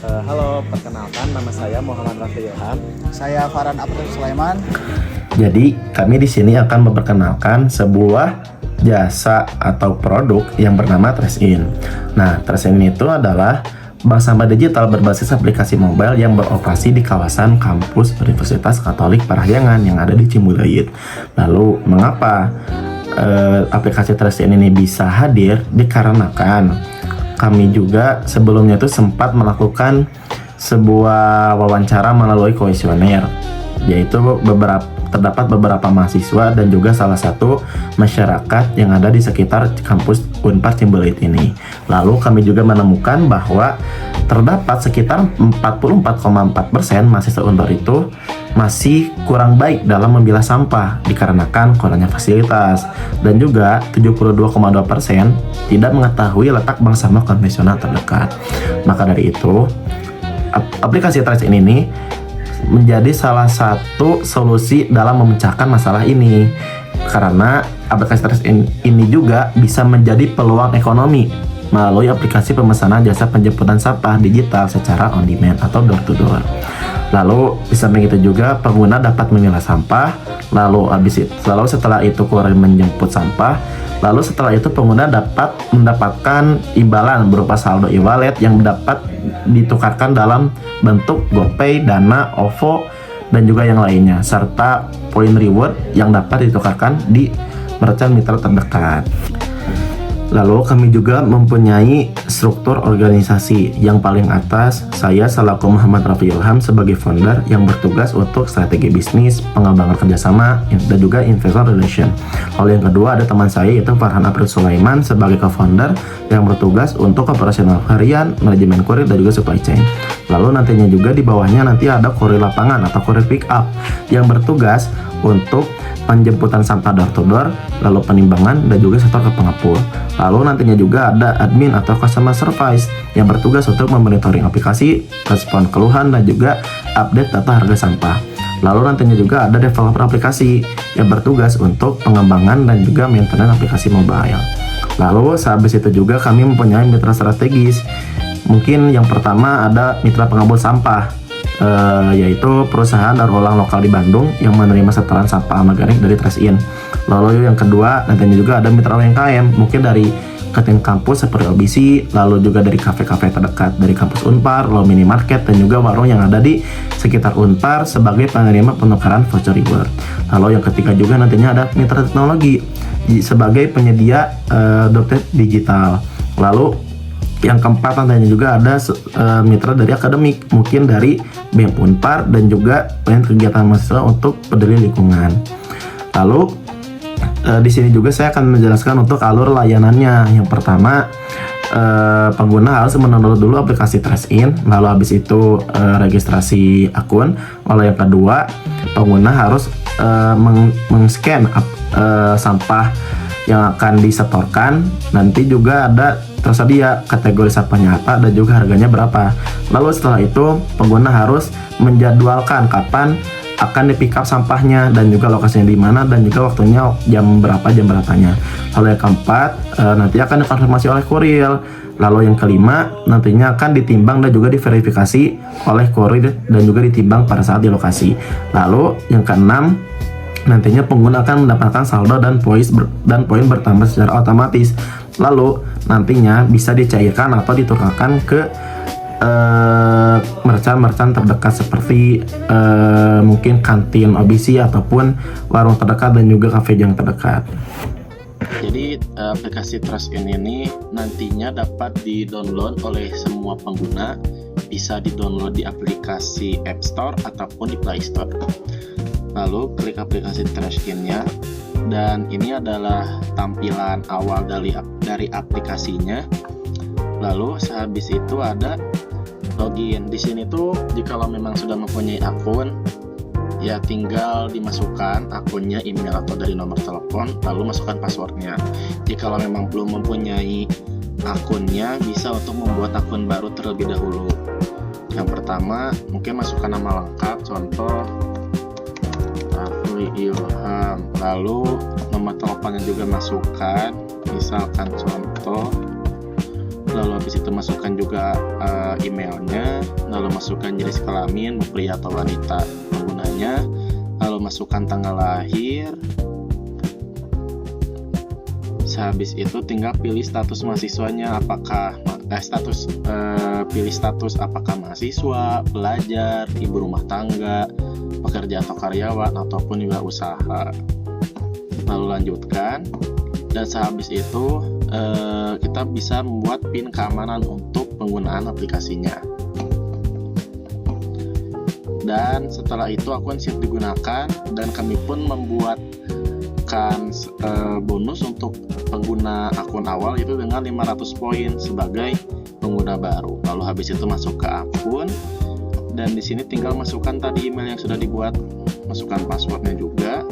Halo, perkenalkan nama saya Muhammad Rafi Ilham. Saya Farhan Abdul Sulaiman. Jadi, kami di sini akan memperkenalkan sebuah jasa atau produk yang bernama Trace-in. Nah, Trace-in itu adalah bank sampah digital berbasis aplikasi mobile yang beroperasi di kawasan kampus Universitas Katolik Parahyangan yang ada di Cimbuluit. Lalu, mengapa aplikasi Trace-in ini bisa hadir? Dikarenakan kami juga sebelumnya itu sempat melakukan sebuah wawancara melalui kuesioner, yaitu terdapat beberapa mahasiswa dan juga salah satu masyarakat yang ada di sekitar kampus Unpar Cimbuluit ini. Lalu kami juga menemukan bahwa terdapat sekitar 44,4% mahasiswa Unpar itu masih kurang baik dalam memilah sampah dikarenakan kurangnya fasilitas, dan juga 72,2% tidak mengetahui letak bank sampah konvensional terdekat. Maka dari itu, aplikasi Trace-in ini menjadi salah satu solusi dalam memecahkan masalah ini, karena aplikasi Trace-in ini juga bisa menjadi peluang ekonomi melalui aplikasi pemesanan jasa penjemputan sampah digital secara on demand atau door to door. Lalu di samping itu juga pengguna dapat memilah sampah, lalu setelah itu kurir menjemput sampah, lalu setelah itu pengguna dapat mendapatkan imbalan berupa saldo e-wallet yang dapat ditukarkan dalam bentuk GoPay, Dana, OVO, dan juga yang lainnya, serta poin reward yang dapat ditukarkan di merchant mitra terdekat. Lalu kami juga mempunyai struktur organisasi. Yang paling atas, saya selaku Muhammad Rafi Ilham sebagai founder yang bertugas untuk strategi bisnis, pengembangan kerjasama, dan juga investor relation. Lalu yang kedua ada teman saya yaitu Farhan Abdul Sulaiman sebagai co-founder yang bertugas untuk operasional harian, manajemen kurir, dan juga supply chain. Lalu nantinya juga di bawahnya nanti ada kurir lapangan atau kurir pick up yang bertugas untuk penjemputan sampah door to door, lalu penimbangan, dan juga setor ke pengepul. Lalu nantinya juga ada admin atau customer service yang bertugas untuk memonitoring aplikasi, respon keluhan, dan juga update data harga sampah. Lalu nantinya juga ada developer aplikasi yang bertugas untuk pengembangan dan juga maintenance aplikasi mobile. Lalu sehabis itu juga kami mempunyai mitra strategis. Mungkin yang pertama ada mitra pengepul sampah, yaitu perusahaan daur ulang lokal di Bandung yang menerima setoran sampah anorganik dari Trace-in. Lalu yang kedua nantinya juga ada mitra UMKM, mungkin dari kantin kampus seperti OBC, lalu juga dari kafe-kafe terdekat dari kampus Unpar, lalu minimarket, dan juga warung yang ada di sekitar Unpar sebagai penerima penukaran voucher reward. Lalu yang ketiga juga nantinya ada mitra teknologi sebagai penyedia dompet digital. Lalu yang keempat nantinya juga ada mitra dari akademik, mungkin dari BEM Unpar, dan juga banyak kegiatan mahasiswa untuk peduli lingkungan. Lalu di sini juga saya akan menjelaskan untuk alur layanannya. Yang pertama, pengguna harus mendownload dulu aplikasi Trace-in, lalu habis itu registrasi akun. Lalu yang kedua, pengguna harus meng-scan sampah yang akan disetorkan. Nanti juga ada tersedia kategori sampahnya apa dan juga harganya berapa. Lalu setelah itu pengguna harus menjadwalkan kapan akan di pick up sampahnya dan juga lokasinya di mana dan juga waktunya jam berapanya. Lalu yang keempat nanti akan dikonfirmasi oleh kurir. Lalu yang kelima nantinya akan ditimbang dan juga diverifikasi oleh kurir dan juga ditimbang pada saat di lokasi. Lalu yang keenam, nantinya pengguna akan mendapatkan saldo dan poin bertambah secara otomatis. Lalu nantinya bisa dicairkan atau ditukarkan ke merchant terdekat seperti mungkin kantin OBC ataupun warung terdekat dan juga kafe yang terdekat. Jadi aplikasi Trace-in ini nantinya dapat di-download oleh semua pengguna, bisa di-download di aplikasi App Store ataupun di Play Store. Lalu klik aplikasi Trace-in-nya, dan ini adalah tampilan awal dari aplikasinya. Lalu sehabis itu ada login. Di sini tuh jika memang sudah mempunyai akun, ya tinggal dimasukkan akunnya, email atau dari nomor telepon, lalu masukkan passwordnya. Jika memang belum mempunyai akunnya, bisa untuk membuat akun baru terlebih dahulu. Yang pertama mungkin masukkan nama lengkap, contoh Rafi Ilham, lalu nomor teleponnya juga masukkan, misalkan contoh, lalu habis itu masukkan juga emailnya, lalu masukkan jenis kelamin, pria atau wanita penggunanya, lalu masukkan tanggal lahir. Sehabis itu tinggal pilih status mahasiswanya, pilih status apakah mahasiswa, pelajar, ibu rumah tangga, pekerja atau karyawan, ataupun juga usaha. Lalu lanjutkan, dan sehabis itu kita bisa membuat PIN keamanan untuk penggunaan aplikasinya. Dan setelah itu akun siap digunakan, dan kami pun membuatkan bonus untuk pengguna akun awal itu dengan 500 poin sebagai pengguna baru. Lalu habis itu masuk ke akun, dan di sini tinggal masukkan tadi email yang sudah dibuat, masukkan passwordnya juga,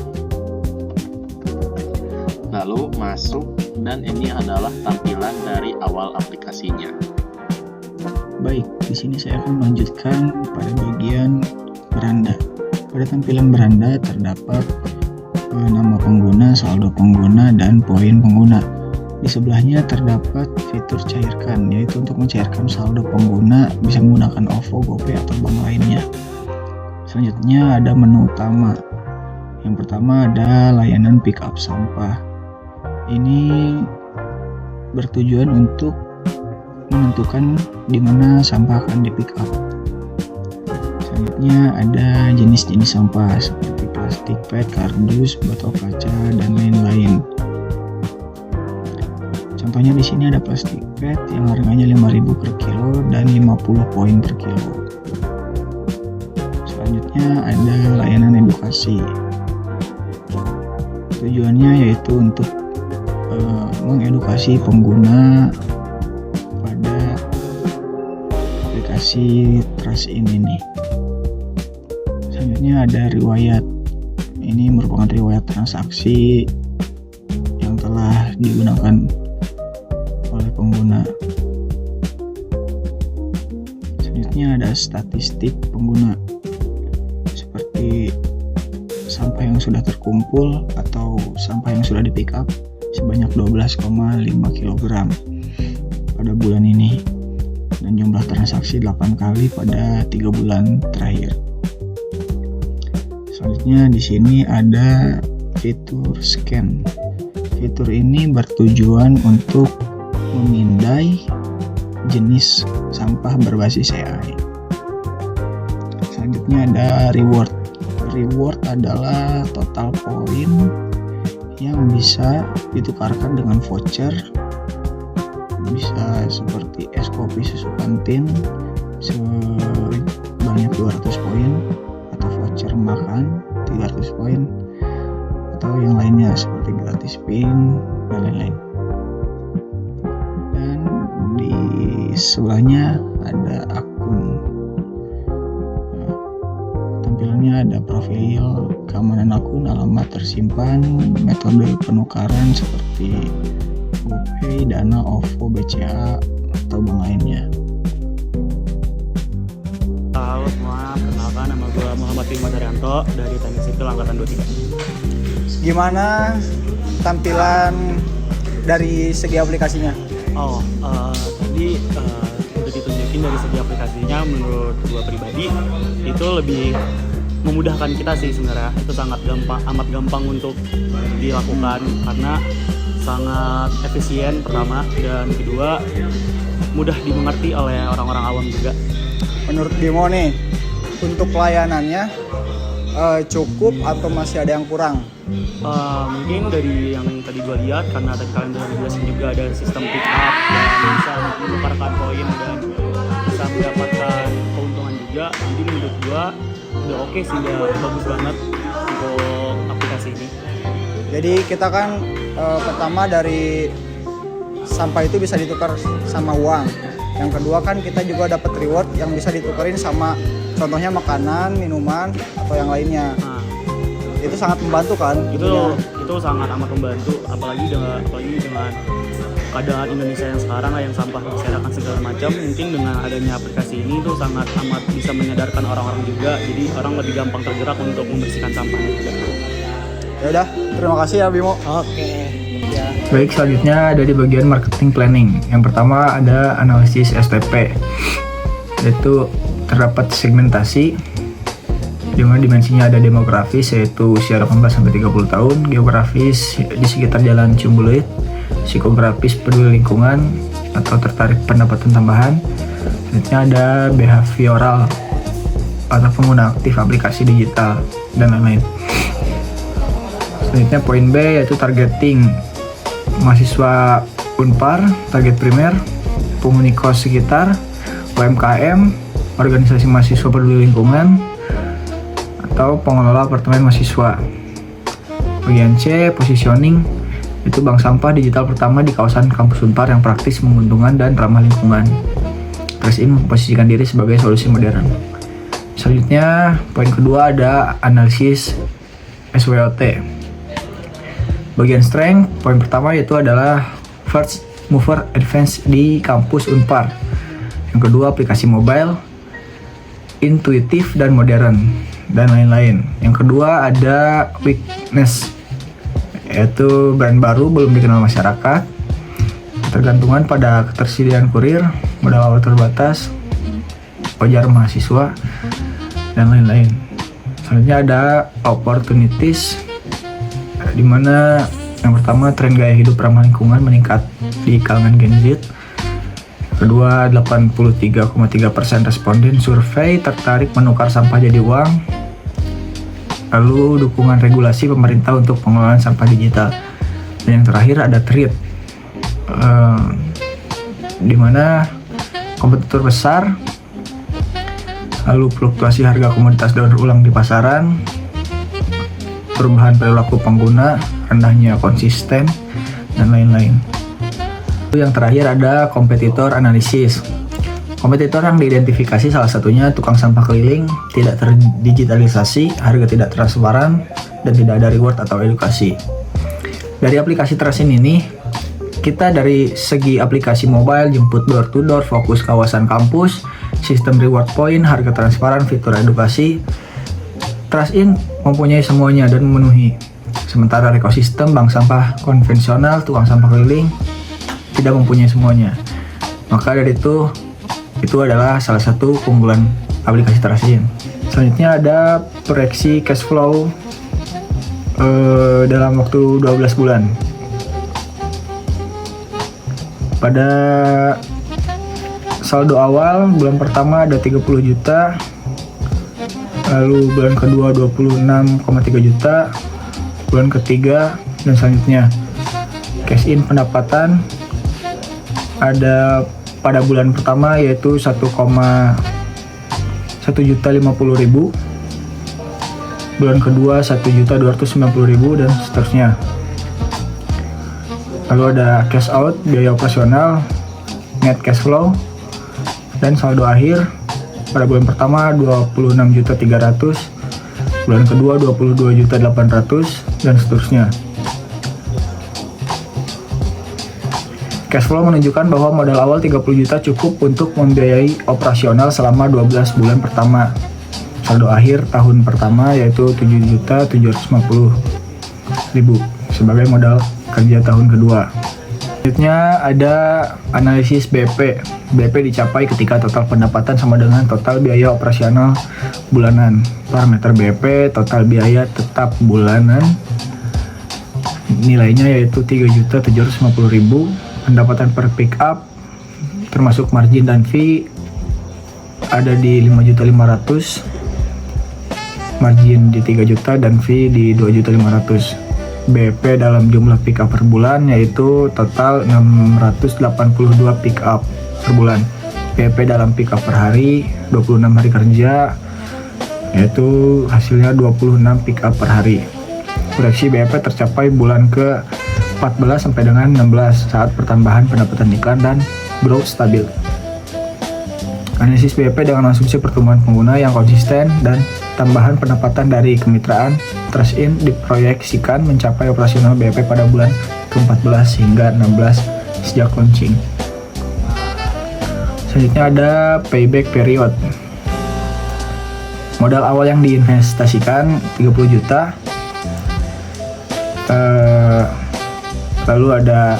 lalu masuk, dan ini adalah tampilan dari awal aplikasinya. Baik, di sini saya akan melanjutkan pada bagian beranda. Pada tampilan beranda terdapat nama pengguna, saldo pengguna, dan poin pengguna. Di sebelahnya terdapat fitur cairkan, yaitu untuk mencairkan saldo pengguna bisa menggunakan OVO, GoPay, atau bank lainnya. Selanjutnya ada menu utama. Yang pertama ada layanan pick up sampah. Ini bertujuan untuk menentukan di mana sampah akan di pick up. Selanjutnya ada jenis-jenis sampah seperti plastik, PET, kardus, botol kaca, dan lain-lain. Contohnya di sini ada plastik PET yang harganya 5.000 per kilo dan 50 poin per kilo. Selanjutnya ada layanan edukasi. Tujuannya yaitu untuk mengedukasi pengguna pada aplikasi TrustIn ini. Selanjutnya ada riwayat. Ini merupakan riwayat transaksi yang telah digunakan oleh pengguna. Selanjutnya ada statistik pengguna seperti sampah yang sudah terkumpul atau sampah yang sudah di pick up sebanyak 12,5 kg pada bulan ini, dan jumlah transaksi 8 kali pada 3 bulan terakhir. Selanjutnya di sini ada fitur scan. Fitur ini bertujuan untuk memindai jenis sampah berbasis AI. Selanjutnya ada reward. Reward adalah total poin yang bisa ditukarkan dengan voucher, bisa seperti es kopi susu kantin sebanyak 200 poin, atau voucher makan 300 poin, atau yang lainnya seperti gratis PIN dan lain-lain. Dan di sebelahnya ada akun. Tampilannya ada profil, keamanan akun, alamat tersimpan, metode penukaran seperti GoPay, Dana, OVO, BCA, atau bank lainnya. Halo semua, perkenalkan nama gue Muhammad Firman Daryanto dari Teknik Sipil Angkatan 23. Gimana tampilan dari segi aplikasinya? Tadi udah ditunjukin dari segi aplikasinya, menurut gue pribadi itu lebih memudahkan kita sih sebenarnya. Itu sangat amat gampang untuk dilakukan karena sangat efisien pertama, dan kedua mudah dimengerti oleh orang-orang awam juga. Menurut Bimo nih, untuk layanannya cukup atau masih ada yang kurang? Mungkin dari yang tadi gue lihat, karena tadi kalian udah jelasin juga ada sistem pick up yang bisa menukarkan poin dan bisa mendapatkan keuntungan juga. Jadi menurut gue udah oke sih, udah bagus banget untuk aplikasi ini. Jadi kita kan pertama dari sampah itu bisa ditukar sama uang. Yang kedua kan kita juga dapat reward yang bisa ditukarin sama contohnya makanan, minuman, atau yang lainnya. Itu sangat membantu kan? Itu sangat amat membantu, apalagi dengan keadaan Indonesia yang sekarang yang sampah berserakan segala macam. Mungkin dengan adanya aplikasi ini itu sangat amat bisa menyadarkan orang-orang juga, jadi orang lebih gampang tergerak untuk membersihkan sampahnya juga. Ya udah, terima kasih ya Bimo. Oke. Ya. Baik, selanjutnya ada di bagian marketing planning. Yang pertama ada analisis STP, yaitu terdapat segmentasi di mana dimensinya ada demografis yaitu usia 18-30 tahun, geografis di sekitar Jalan Ciumbuleuit, psikografis peduli lingkungan atau tertarik pendapatan tambahan. Selanjutnya ada behavioral atau pengguna aktif aplikasi digital dan lain-lain. Selanjutnya poin B yaitu targeting mahasiswa Unpar, target primer, penghuni kos sekitar, UMKM, organisasi mahasiswa peduli lingkungan, atau pengelola apartemen mahasiswa. Bagian C, positioning, itu bank sampah digital pertama di kawasan kampus Unpar yang praktis, menguntungkan, dan ramah lingkungan. Trace-in memposisikan diri sebagai solusi modern. Selanjutnya, poin kedua ada analisis SWOT. Bagian strength, poin pertama yaitu adalah first mover advance di kampus Unpar. Yang kedua, aplikasi mobile, intuitif dan modern, dan lain-lain. Yang kedua ada weakness, yaitu brand baru belum dikenal masyarakat, ketergantungan pada ketersediaan kurir, modal awal terbatas, wajar mahasiswa, dan lain-lain. Selanjutnya ada opportunities, di mana yang pertama tren gaya hidup ramah lingkungan meningkat di kalangan Gen Z. Kedua, 83,3% responden survei tertarik menukar sampah jadi uang. Lalu dukungan regulasi pemerintah untuk pengelolaan sampah digital. Dan yang terakhir ada trade, di mana kompetitor besar, lalu fluktuasi harga komoditas daur ulang di pasaran, perubahan perilaku pengguna, rendahnya konsisten, dan lain-lain. Yang terakhir ada kompetitor analisis. Kompetitor yang diidentifikasi salah satunya tukang sampah keliling, tidak terdigitalisasi, harga tidak transparan, dan tidak ada reward atau edukasi. Dari aplikasi Trace-in ini, kita dari segi aplikasi mobile, jemput door to door, fokus kawasan kampus, sistem reward point, harga transparan, fitur edukasi, Trace-in mempunyai semuanya dan memenuhi. Sementara ekosistem bank sampah konvensional, tukang sampah keliling tidak mempunyai semuanya. Maka dari itu adalah salah satu keunggulan aplikasi Trace-in. Selanjutnya ada proyeksi cash flow dalam waktu 12 bulan. Pada saldo awal bulan pertama ada 30 juta, lalu bulan kedua 26,3 juta, bulan ketiga dan selanjutnya. Cash in pendapatan ada pada bulan pertama yaitu 1.150.000, bulan kedua 1.290.000 dan seterusnya. Lalu ada cash out, biaya operasional, net cash flow, dan saldo akhir pada bulan pertama 26.300.000, bulan kedua 22.800.000 dan seterusnya. Cash flow menunjukkan bahwa modal awal 30 juta cukup untuk membiayai operasional selama 12 bulan pertama. Saldo akhir tahun pertama yaitu 7.750.000 sebagai modal kerja tahun kedua. Selanjutnya ada analisis BP. BP dicapai ketika total pendapatan sama dengan total biaya operasional bulanan. Parameter BP, total biaya tetap bulanan, nilainya yaitu 3.750.000. Pendapatan per pick up termasuk margin dan fee ada di 5.500.000, margin di 3 juta dan fee di 2.500.000. BP dalam jumlah pick up per bulan yaitu total 682 pick up per bulan. BP dalam pick up per hari 26 hari kerja yaitu hasilnya 26 pick up per hari. Proyeksi BP tercapai bulan ke 14 sampai dengan 16 saat pertambahan pendapatan iklan dan growth stabil. Analisis BP dengan asumsi pertumbuhan pengguna yang konsisten dan tambahan pendapatan dari kemitraan Trace-in diproyeksikan mencapai operasional BP pada bulan ke-14 hingga 16 sejak launching. Selanjutnya ada payback period. Modal awal yang diinvestasikan 30 juta. Lalu ada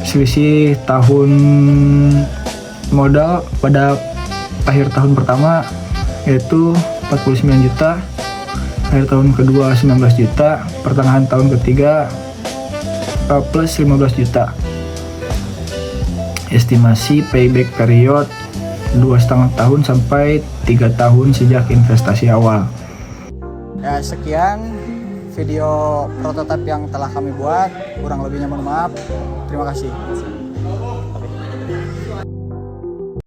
selisih tahun modal pada akhir tahun pertama yaitu 49 juta, akhir tahun kedua 19 juta, pertengahan tahun ketiga plus 15 juta. Estimasi payback period 2,5 tahun sampai 3 tahun sejak investasi awal. Ya, sekian video prototipe yang telah kami buat. Kurang lebihnya mohon maaf. Terima kasih.